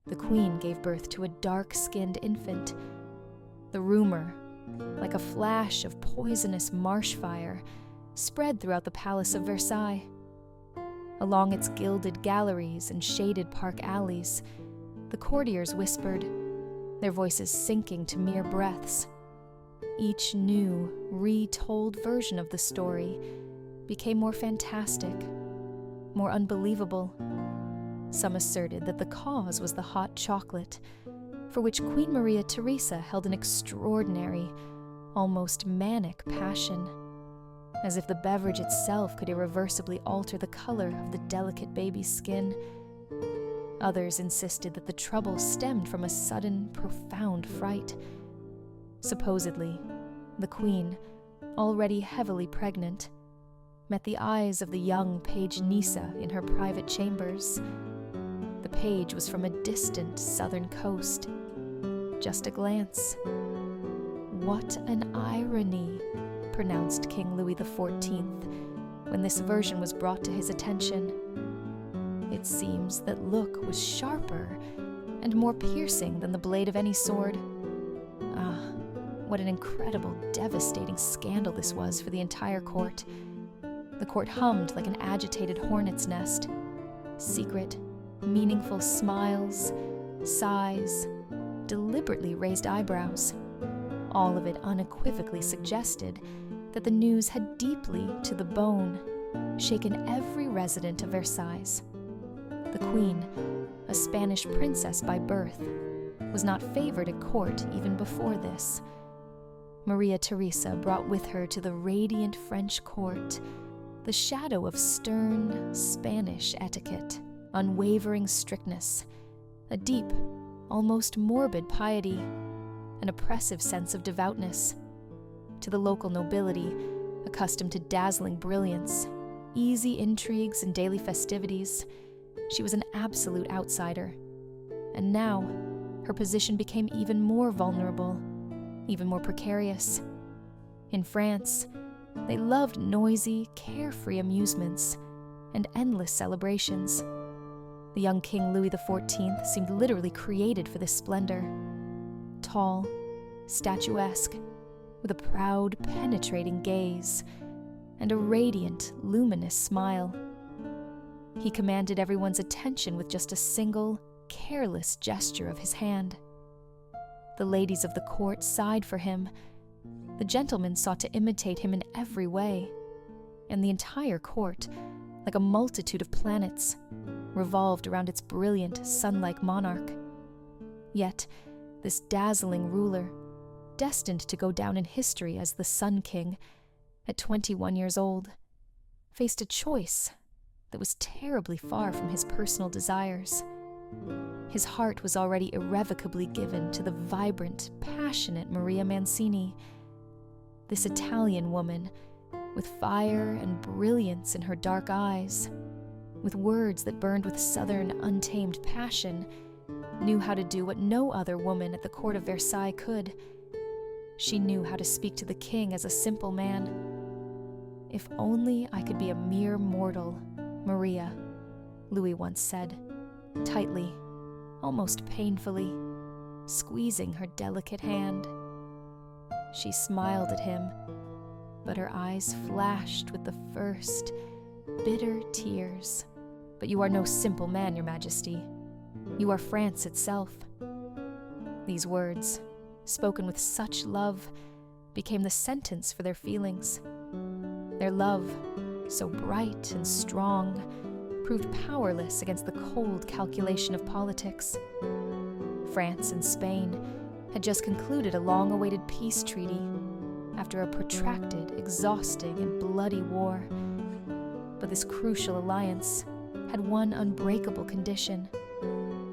the queen gave birth to a dark-skinned infant. The rumor, like a flash of poisonous marsh fire, spread throughout the Palace of Versailles. Along its gilded galleries and shaded park alleys, the courtiers whispered, their voices sinking to mere breaths. Each new, retold version of the story became more fantastic, more unbelievable. Some asserted that the cause was the hot chocolate, for which Queen Maria Theresa held an extraordinary, almost manic passion, as if the beverage itself could irreversibly alter the color of the delicate baby's skin. Others insisted that the trouble stemmed from a sudden, profound fright. Supposedly, the queen, already heavily pregnant, met the eyes of the young page Nisa in her private chambers. The page was from a distant southern coast. Just a glance. "What an irony," pronounced King Louis XIV when this version was brought to his attention. It seems that look was sharper and more piercing than the blade of any sword. Ah, what an incredible, devastating scandal this was for the entire court. The court hummed like an agitated hornet's nest. Secret, meaningful smiles, sighs, deliberately raised eyebrows. All of it unequivocally suggested that the news had deeply, to the bone, shaken every resident of Versailles. The queen, a Spanish princess by birth, was not favored at court even before this. Maria Theresa brought with her to the radiant French court the shadow of stern Spanish etiquette, unwavering strictness, a deep, almost morbid piety, an oppressive sense of devoutness. To the local nobility, accustomed to dazzling brilliance, easy intrigues, and daily festivities, she was an absolute outsider. And now, her position became even more vulnerable, even more precarious. In France, they loved noisy, carefree amusements and endless celebrations. The young King Louis XIV seemed literally created for this splendor. Tall, statuesque, with a proud, penetrating gaze and a radiant, luminous smile. He commanded everyone's attention with just a single, careless gesture of his hand. The ladies of the court sighed for him. The gentlemen sought to imitate him in every way, and the entire court, like a multitude of planets, revolved around its brilliant, sun-like monarch. Yet, this dazzling ruler, destined to go down in history as the Sun King, at 21 years old, faced a choice that was terribly far from his personal desires. His heart was already irrevocably given to the vibrant, passionate Maria Mancini. This Italian woman, with fire and brilliance in her dark eyes, with words that burned with southern, untamed passion, knew how to do what no other woman at the court of Versailles could. She knew how to speak to the king as a simple man. "If only I could be a mere mortal, Maria," Louis once said, tightly, almost painfully, squeezing her delicate hand. She smiled at him, but her eyes flashed with the first, bitter tears. "But you are no simple man, Your Majesty. You are France itself." These words, spoken with such love, became the sentence for their feelings. Their love, so bright and strong, proved powerless against the cold calculation of politics. France and Spain had just concluded a long-awaited peace treaty after a protracted, exhausting, and bloody war. But this crucial alliance had one unbreakable condition: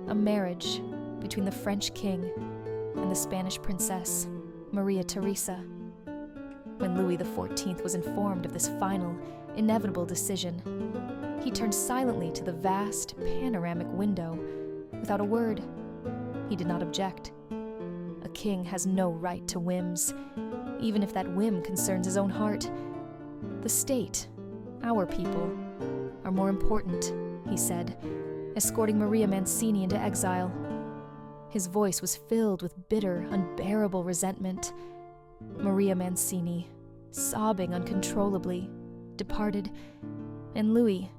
a marriage between the French king and the Spanish princess, Maria Theresa. When Louis XIV was informed of this final, inevitable decision, he turned silently to the vast, panoramic window without a word. He did not object. A king has no right to whims, even if that whim concerns his own heart. "The state, our people, are more important," he said, escorting Maria Mancini into exile. His voice was filled with bitter, unbearable resentment. Maria Mancini, sobbing uncontrollably, departed, and Louis,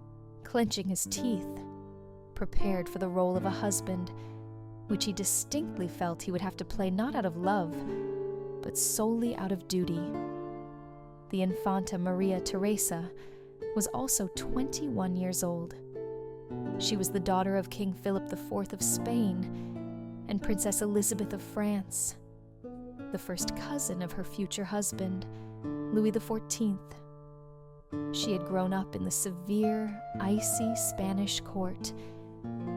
clenching his teeth, prepared for the role of a husband, which he distinctly felt he would have to play not out of love, but solely out of duty. The Infanta Maria Theresa was also 21 years old. She was the daughter of King Philip IV of Spain and Princess Elizabeth of France, the first cousin of her future husband, Louis XIV. She had grown up in the severe, icy Spanish court,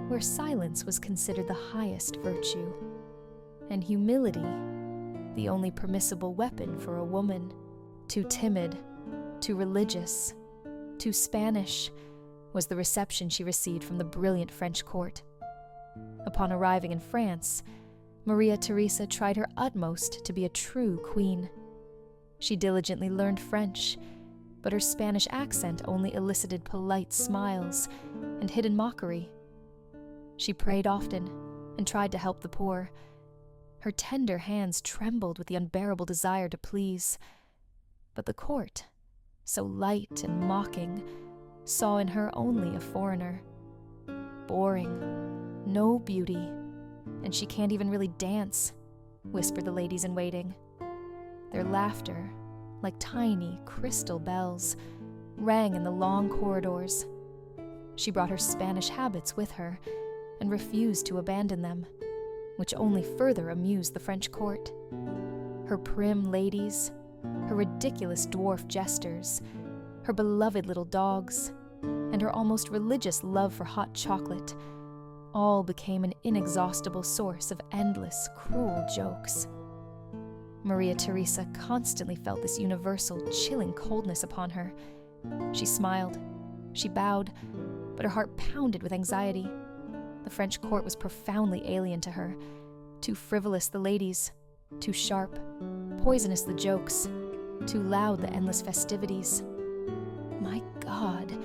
where silence was considered the highest virtue, and humility the only permissible weapon for a woman. Too timid, too religious, too Spanish was the reception she received from the brilliant French court. Upon arriving in France, Maria Theresa tried her utmost to be a true queen. She diligently learned French, but her Spanish accent only elicited polite smiles and hidden mockery. She prayed often and tried to help the poor. Her tender hands trembled with the unbearable desire to please. But the court, so light and mocking, saw in her only a foreigner. Boring, no beauty, and she can't even really dance, whispered the ladies in waiting. Their laughter, like tiny crystal bells, rang in the long corridors. She brought her Spanish habits with her and refused to abandon them, which only further amused the French court. Her prim ladies, her ridiculous dwarf jesters, her beloved little dogs, and her almost religious love for hot chocolate all became an inexhaustible source of endless, cruel jokes. Maria Theresa constantly felt this universal, chilling coldness upon her. She smiled, she bowed, but her heart pounded with anxiety. The French court was profoundly alien to her. Too frivolous the ladies, too sharp, poisonous the jokes, too loud the endless festivities. My God,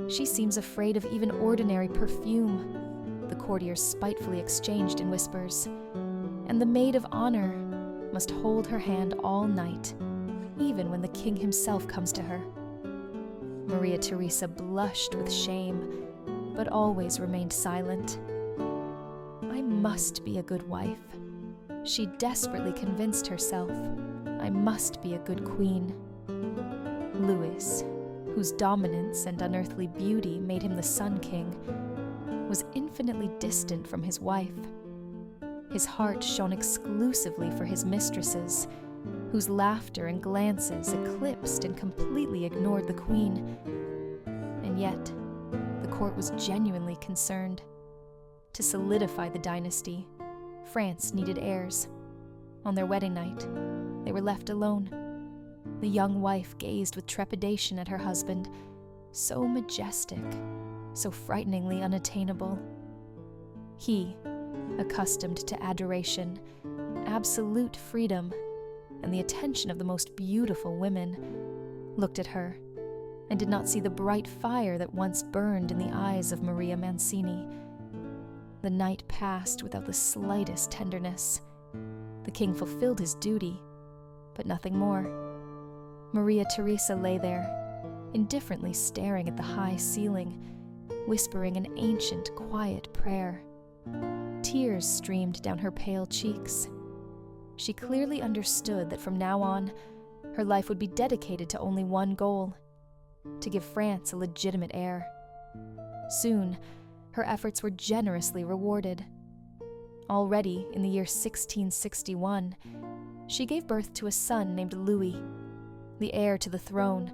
she seems afraid of even ordinary perfume, the courtiers spitefully exchanged in whispers. And the maid of honor must hold her hand all night, even when the king himself comes to her. Maria Theresa blushed with shame, but always remained silent. I must be a good wife. She desperately convinced herself. I must be a good queen. Louis, whose dominance and unearthly beauty made him the Sun King, was infinitely distant from his wife. His heart shone exclusively for his mistresses, whose laughter and glances eclipsed and completely ignored the queen. And yet, the court was genuinely concerned. To solidify the dynasty, France needed heirs. On their wedding night, they were left alone. The young wife gazed with trepidation at her husband, so majestic, so frighteningly unattainable. He, accustomed to adoration, absolute freedom, and the attention of the most beautiful women, looked at her and did not see the bright fire that once burned in the eyes of Maria Mancini. The night passed without the slightest tenderness. The king fulfilled his duty, but nothing more. Maria Theresa lay there, indifferently staring at the high ceiling, whispering an ancient, quiet prayer. Tears streamed down her pale cheeks. She clearly understood that from now on, her life would be dedicated to only one goal: to give France a legitimate heir. Soon, her efforts were generously rewarded. Already, in the year 1661, she gave birth to a son named Louis, the heir to the throne,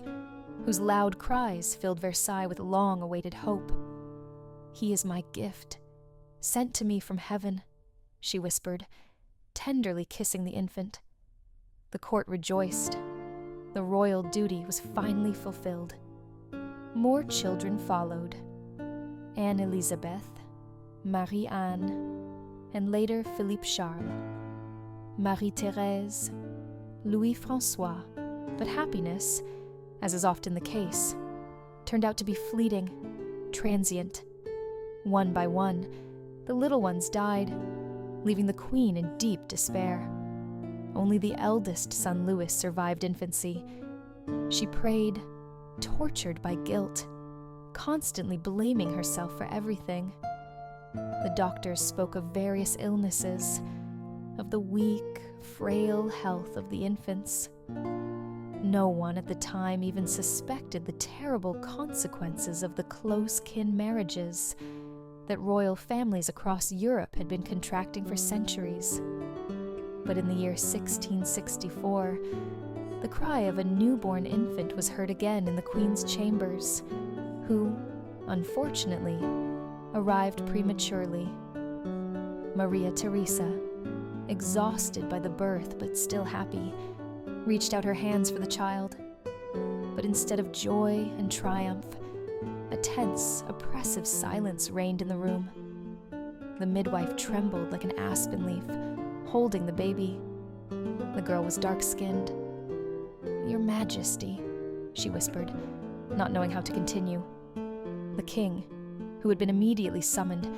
whose loud cries filled Versailles with long-awaited hope. "He is my gift, sent to me from heaven," she whispered, tenderly kissing the infant. The court rejoiced. The royal duty was finally fulfilled. More children followed: Anne Elizabeth, Marie Anne, and later Philippe Charles, Marie Thérèse, Louis François. But happiness, as is often the case, turned out to be fleeting, transient. One by one, the little ones died. leaving the queen in deep despair. Only the eldest son, Louis, survived infancy. She prayed, tortured by guilt, constantly blaming herself for everything. The doctors spoke of various illnesses, of the weak, frail health of the infants. No one at the time even suspected the terrible consequences of the close kin marriages that royal families across Europe had been contracting for centuries. But in the year 1664, the cry of a newborn infant was heard again in the Queen's chambers, who, unfortunately, arrived prematurely. Maria Theresa, exhausted by the birth but still happy, reached out her hands for the child. But instead of joy and triumph, a tense, oppressive silence reigned in the room. The midwife trembled like an aspen leaf, holding the baby. The girl was dark-skinned. "Your Majesty," she whispered, not knowing how to continue. The king, who had been immediately summoned,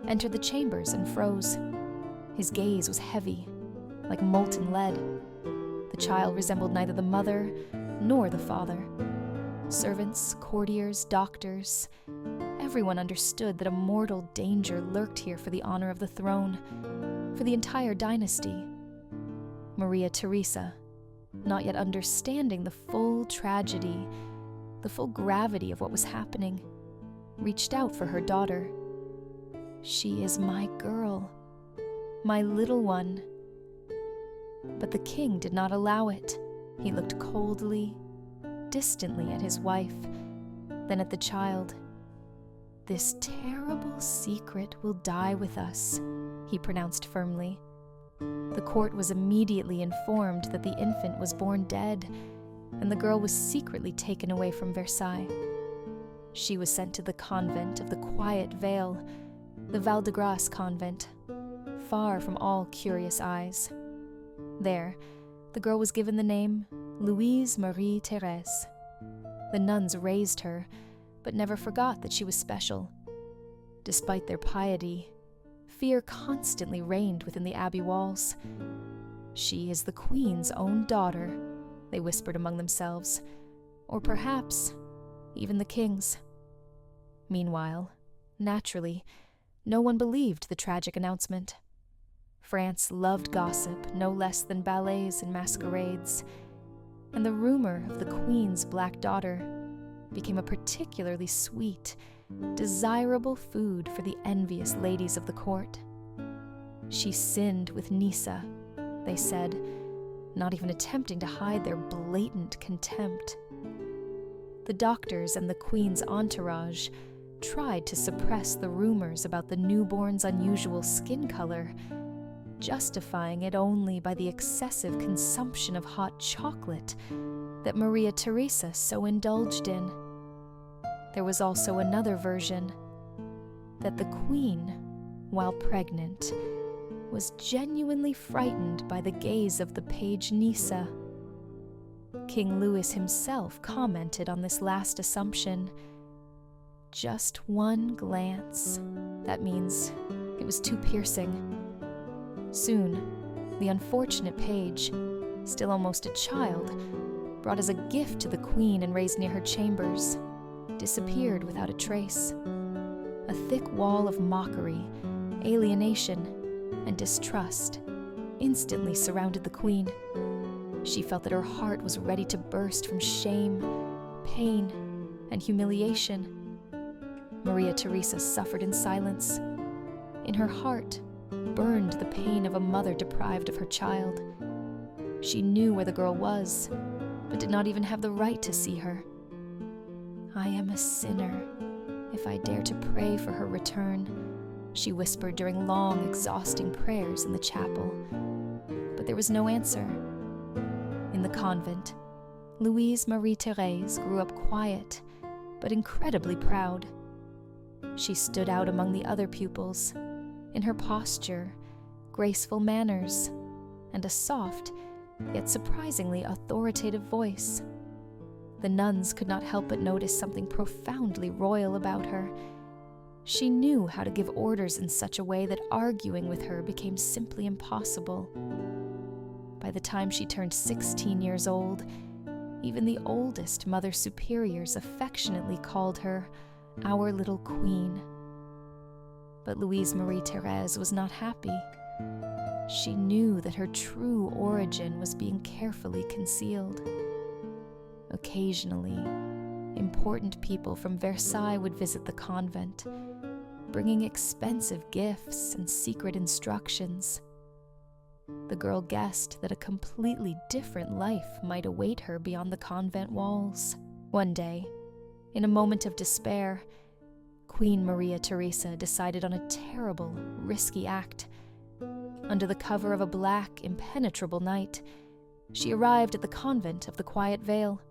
entered the chambers and froze. His gaze was heavy, like molten lead. The child resembled neither the mother nor the father. Servants, courtiers, doctors, everyone understood that a mortal danger lurked here for the honor of the throne, for the entire dynasty. Maria Theresa, not yet understanding the full tragedy, the full gravity of what was happening, reached out for her daughter. "She is my girl, my little one." But the king did not allow it. He looked coldly, distantly at his wife, then at the child. "This terrible secret will die with us," he pronounced firmly. The court was immediately informed that the infant was born dead, and the girl was secretly taken away from Versailles. She was sent to the convent of the Quiet Vale, the Val de Grace convent, far from all curious eyes. There, the girl was given the name Louise Marie Thérèse. The nuns raised her, but never forgot that she was special. Despite their piety, fear constantly reigned within the abbey walls. "She is the queen's own daughter," they whispered among themselves, or perhaps even the king's. Meanwhile, naturally, no one believed the tragic announcement. France loved gossip no less than ballets and masquerades, and the rumor of the queen's black daughter became a particularly sweet, desirable food for the envious ladies of the court. "She sinned with Nisa," they said, not even attempting to hide their blatant contempt. The doctors and the queen's entourage tried to suppress the rumors about the newborn's unusual skin color, justifying it only by the excessive consumption of hot chocolate that Maria Theresa so indulged in. There was also another version, that the queen, while pregnant, was genuinely frightened by the gaze of the page Nisa. King Louis himself commented on this last assumption. "Just one glance. That means it was too piercing." Soon, the unfortunate page, still almost a child, brought as a gift to the queen and raised near her chambers, disappeared without a trace. A thick wall of mockery, alienation, and distrust instantly surrounded the queen. She felt that her heart was ready to burst from shame, pain, and humiliation. Maria Theresa suffered in silence. In her heart burned the pain of a mother deprived of her child. She knew where the girl was, but did not even have the right to see her. "I am a sinner, if I dare to pray for her return," she whispered during long, exhausting prayers in the chapel. But there was no answer. In the convent, Louise Marie Thérèse grew up quiet, but incredibly proud. She stood out among the other pupils, in her posture, graceful manners, and a soft, yet surprisingly authoritative voice. The nuns could not help but notice something profoundly royal about her. She knew how to give orders in such a way that arguing with her became simply impossible. By the time she turned 16 years old, even the oldest Mother Superiors affectionately called her our little queen. But Louise Marie-Thérèse was not happy. She knew that her true origin was being carefully concealed. Occasionally, important people from Versailles would visit the convent, bringing expensive gifts and secret instructions. The girl guessed that a completely different life might await her beyond the convent walls. One day, in a moment of despair, Queen Maria Theresa decided on a terrible, risky act. Under the cover of a black, impenetrable night, she arrived at the convent of the Quiet Veil.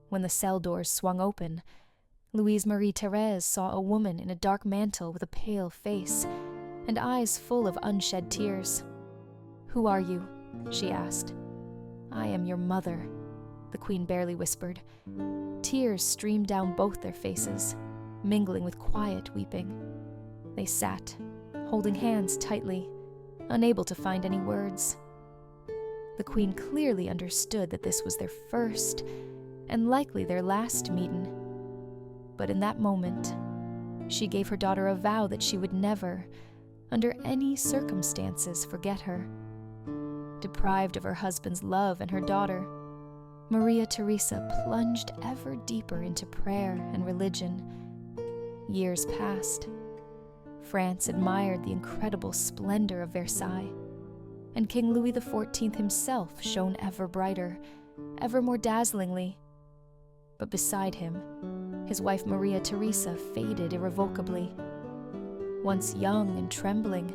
When the cell doors swung open, Louise Marie-Thérèse saw a woman in a dark mantle with a pale face and eyes full of unshed tears. "Who are you?" she asked. "I am your mother," the queen barely whispered. Tears streamed down both their faces, mingling with quiet weeping. They sat, holding hands tightly, unable to find any words. The queen clearly understood that this was their first, and likely their last meeting. But in that moment, she gave her daughter a vow that she would never, under any circumstances, forget her. Deprived of her husband's love and her daughter, Maria Theresa plunged ever deeper into prayer and religion. Years passed. France admired the incredible splendor of Versailles, and King Louis XIV himself shone ever brighter, ever more dazzlingly. But beside him, his wife Maria Theresa faded irrevocably. Once young and trembling,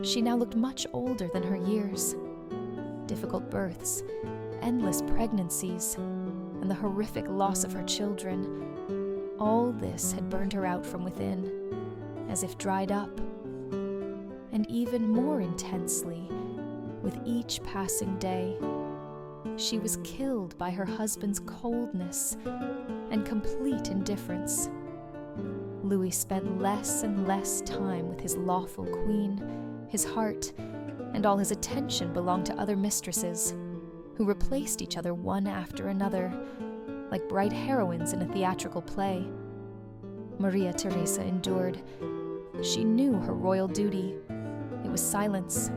she now looked much older than her years. Difficult births, endless pregnancies, and the horrific loss of her children, all this had burned her out from within, as if dried up. And even more intensely, with each passing day, she was killed by her husband's coldness and complete indifference. Louis spent less and less time with his lawful queen. His heart and all his attention belonged to other mistresses, who replaced each other one after another, like bright heroines in a theatrical play. Maria Theresa endured. She knew her royal duty. It was silence,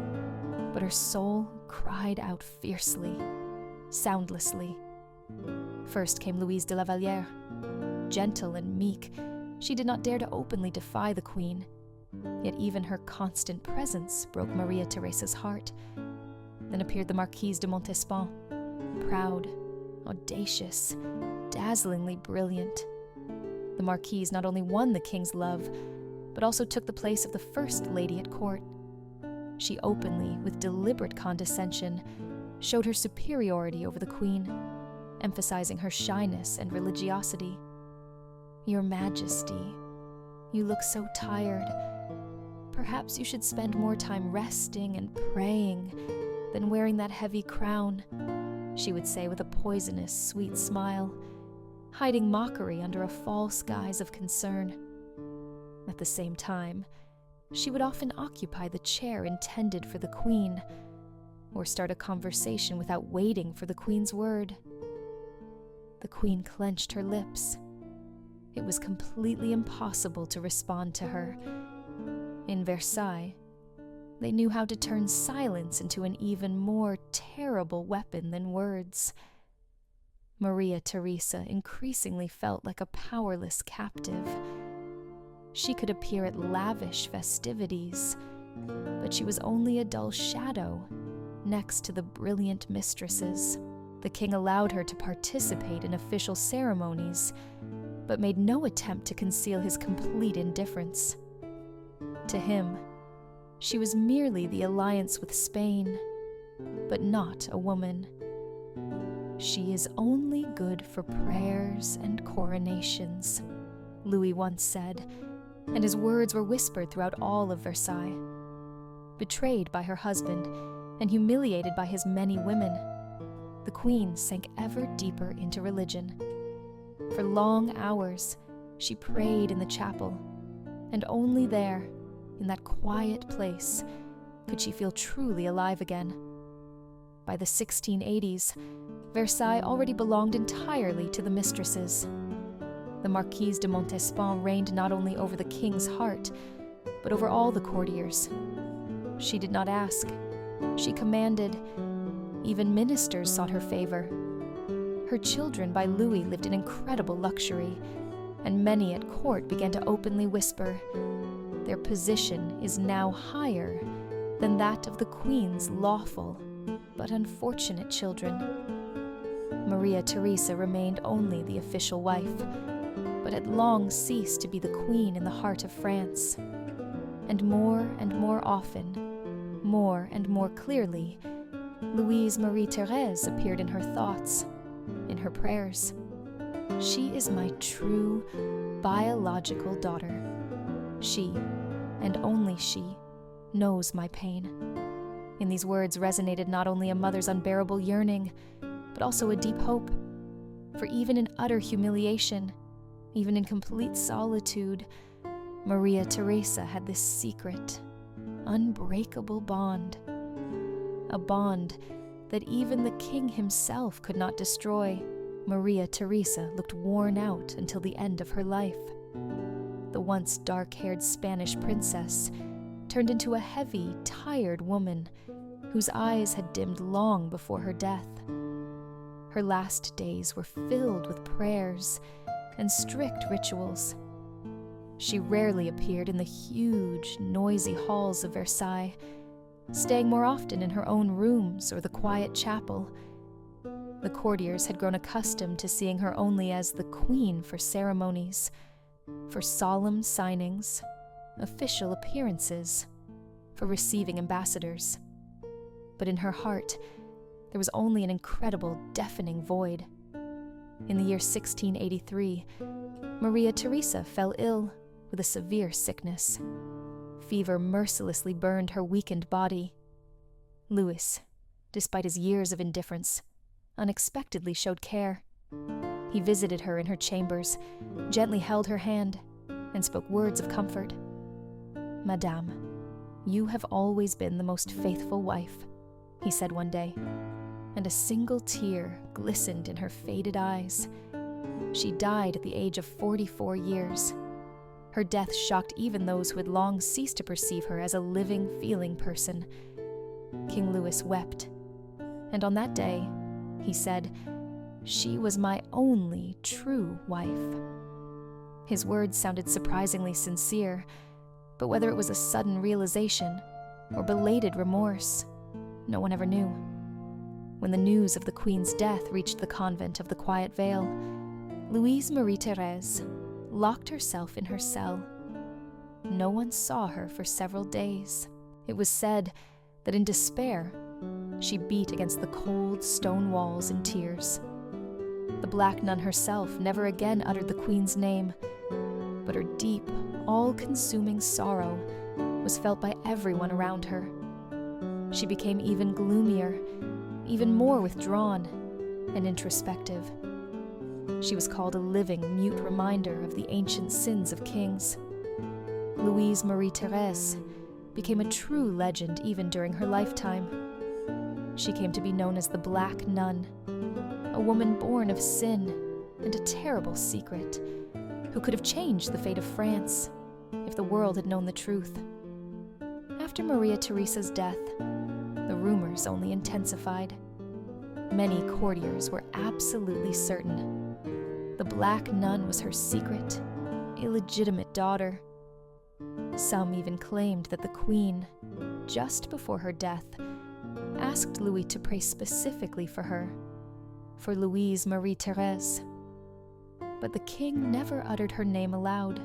but her soul cried out fiercely, soundlessly. First came Louise de la Vallière. Gentle and meek, she did not dare to openly defy the queen, yet even her constant presence broke Maria Theresa's heart. Then appeared the Marquise de Montespan, proud, audacious, dazzlingly brilliant. The Marquise not only won the king's love, but also took the place of the first lady at court. She openly, with deliberate condescension, showed her superiority over the queen, emphasizing her shyness and religiosity. "Your Majesty, you look so tired. Perhaps you should spend more time resting and praying than wearing that heavy crown," she would say with a poisonous, sweet smile, hiding mockery under a false guise of concern. At the same time, she would often occupy the chair intended for the queen, or start a conversation without waiting for the queen's word. The queen clenched her lips. It was completely impossible to respond to her. In Versailles, they knew how to turn silence into an even more terrible weapon than words. Maria Theresa increasingly felt like a powerless captive. She could appear at lavish festivities, but she was only a dull shadow next to the brilliant mistresses. The king allowed her to participate in official ceremonies, but made no attempt to conceal his complete indifference. To him, she was merely the alliance with Spain, but not a woman. "She is only good for prayers and coronations," Louis once said, and his words were whispered throughout all of Versailles. Betrayed by her husband and humiliated by his many women, the queen sank ever deeper into religion. For long hours, she prayed in the chapel, And only there, in that quiet place, could she feel truly alive again. By the 1680s, Versailles already belonged entirely to the mistresses. The Marquise de Montespan reigned not only over the king's heart, but over all the courtiers. She did not ask. She commanded. Even ministers sought her favor. Her children by Louis lived in incredible luxury, and many at court began to openly whisper, "Their position is now higher than that of the Queen's lawful but unfortunate children." Maria Theresa remained only the official wife, but had long ceased to be the queen in the heart of France. And more often, more and more clearly, Louise Marie-Thérèse appeared in her thoughts, in her prayers. She is my true, biological daughter. She, and only she, knows my pain. In these words resonated not only a mother's unbearable yearning, but also a deep hope. For even in utter humiliation, even in complete solitude, Maria Theresa had this secret, unbreakable bond. A bond that even the king himself could not destroy. Maria Theresa looked worn out until the end of her life. The once dark-haired Spanish princess turned into a heavy, tired woman whose eyes had dimmed long before her death. Her last days were filled with prayers and strict rituals. She rarely appeared in the huge, noisy halls of Versailles, staying more often in her own rooms or the quiet chapel. The courtiers had grown accustomed to seeing her only as the queen for ceremonies, for solemn signings, official appearances, for receiving ambassadors. But in her heart, there was only an incredible, deafening void. In the year 1683, Maria Theresa fell ill with a severe sickness. Fever mercilessly burned her weakened body. Louis, despite his years of indifference, unexpectedly showed care. He visited her in her chambers, gently held her hand, and spoke words of comfort. "Madame, you have always been the most faithful wife," he said one day, and a single tear glistened in her faded eyes. She died at the age of 44 years. Her death shocked even those who had long ceased to perceive her as a living, feeling person. King Louis wept, and on that day, he said, "She was my only true wife." His words sounded surprisingly sincere, but whether it was a sudden realization or belated remorse, no one ever knew. When the news of the Queen's death reached the convent of the Quiet Veil, Louise Marie-Thérèse locked herself in her cell. No one saw her for several days. It was said that in despair, she beat against the cold stone walls in tears. The black nun herself never again uttered the Queen's name, but her deep, all-consuming sorrow was felt by everyone around her. She became even gloomier, even more withdrawn and introspective. She was called a living, mute reminder of the ancient sins of kings. Louise Marie-Thérèse became a true legend even during her lifetime. She came to be known as the Black Nun, a woman born of sin and a terrible secret, who could have changed the fate of France if the world had known the truth. After Maria Theresa's death, the rumors only intensified. Many courtiers were absolutely certain the Black Nun was her secret, illegitimate daughter. Some even claimed that the Queen, just before her death, asked Louis to pray specifically for her, for Louise Marie-Thérèse. But the king never uttered her name aloud.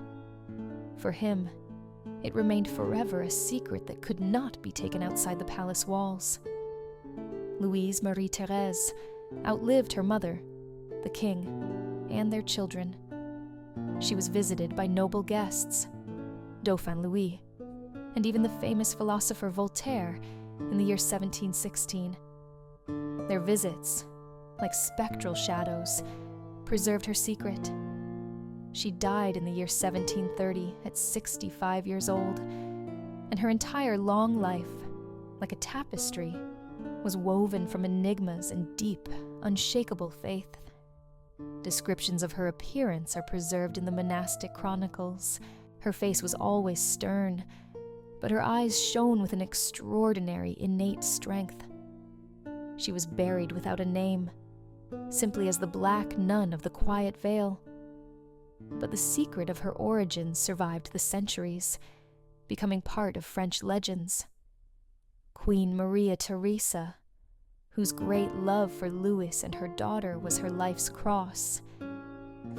For him, it remained forever a secret that could not be taken outside the palace walls. Louise Marie-Thérèse outlived her mother, the king, and their children. She was visited by noble guests, Dauphin Louis, and even the famous philosopher Voltaire in the year 1716. Their visits, like spectral shadows, preserved her secret. She died in the year 1730 at 65 years old, and her entire long life, like a tapestry, was woven from enigmas and deep, unshakable faith. Descriptions of her appearance are preserved in the monastic chronicles. Her face was always stern, but her eyes shone with an extraordinary innate strength. She was buried without a name, simply as the Black Nun of the Quiet Veil. But the secret of her origins survived the centuries, becoming part of French legends. Queen Maria Theresa, whose great love for Louis and her daughter was her life's cross,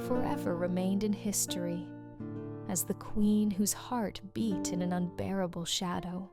forever remained in history as the queen whose heart beat in an unbearable shadow.